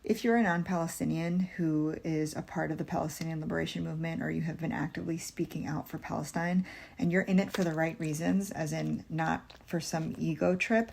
If you're a non-Palestinian who is a part of the Palestinian liberation movement, or you have been actively speaking out for Palestine, and you're in it for the right reasons, as in not for some ego trip,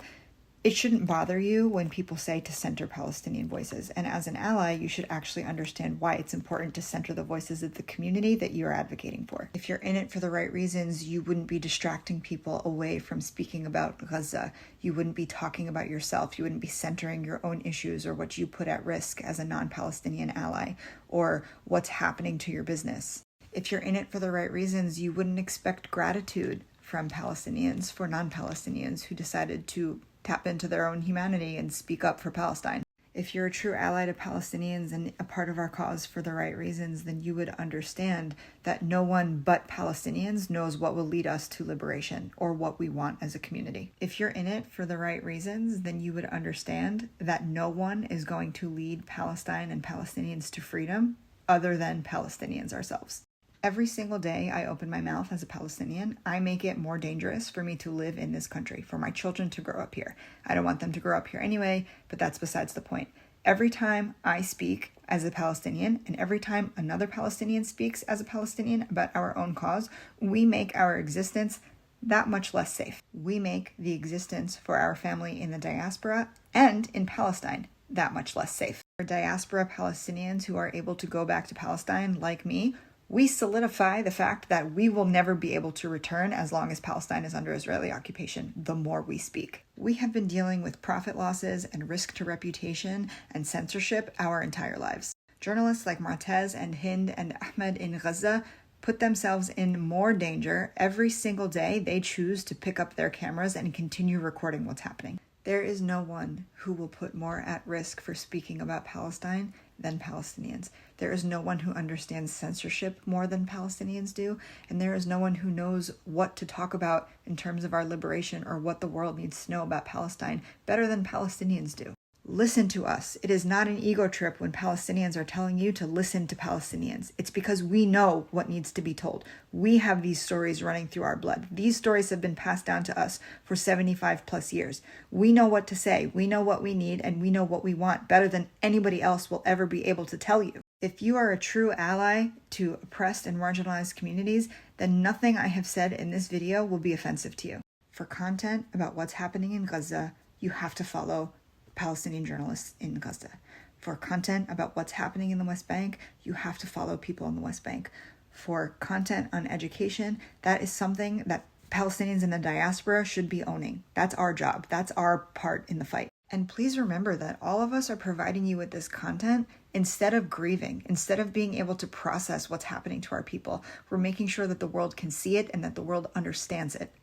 it shouldn't bother you when people say to center Palestinian voices. And as an ally, you should actually understand why it's important to center the voices of the community that you're advocating for. If you're in it for the right reasons, you wouldn't be distracting people away from speaking about Gaza. You wouldn't be talking about yourself. You wouldn't be centering your own issues or what you put at risk as a non-Palestinian ally, or what's happening to your business. If you're in it for the right reasons, you wouldn't expect gratitude from Palestinians for non-Palestinians who decided to tap into their own humanity and speak up for Palestine. If you're a true ally to Palestinians and a part of our cause for the right reasons, then you would understand that no one but Palestinians knows what will lead us to liberation or what we want as a community. If you're in it for the right reasons, then you would understand that no one is going to lead Palestine and Palestinians to freedom other than Palestinians ourselves. Every single day I open my mouth as a Palestinian, I make it more dangerous for me to live in this country, for my children to grow up here. I don't want them to grow up here anyway, but that's besides the point. Every time I speak as a Palestinian, and every time another Palestinian speaks as a Palestinian about our own cause, we make our existence that much less safe. We make the existence for our family in the diaspora and in Palestine that much less safe. For diaspora Palestinians who are able to go back to Palestine, like me, we solidify the fact that we will never be able to return as long as Palestine is under Israeli occupation, the more we speak. We have been dealing with profit losses and risk to reputation and censorship our entire lives. Journalists like Martez and Hind and Ahmed in Gaza put themselves in more danger every single day they choose to pick up their cameras and continue recording what's happening. There is no one who will put more at risk for speaking about Palestine than Palestinians. There is no one who understands censorship more than Palestinians do, and there is no one who knows what to talk about in terms of our liberation or what the world needs to know about Palestine better than Palestinians do. Listen to us. It is not an ego trip when Palestinians are telling you to listen to Palestinians. It's because we know what needs to be told. We have these stories running through our blood. These stories have been passed down to us for 75 plus years. We know what to say. We know what we need, and we know what we want better than anybody else will ever be able to tell you. If you are a true ally to oppressed and marginalized communities, then nothing I have said in this video will be offensive to you. For content about what's happening in Gaza, you have to follow Palestinian journalists in Gaza. For content about what's happening in the West Bank, you have to follow people in the West Bank. For content on education, that is something that Palestinians in the diaspora should be owning. That's our job. That's our part in the fight. And please remember that all of us are providing you with this content instead of grieving, instead of being able to process what's happening to our people. We're making sure that the world can see it and that the world understands it.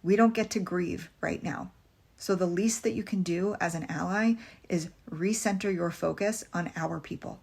We don't get to grieve right now. So the least that you can do as an ally is recenter your focus on our people.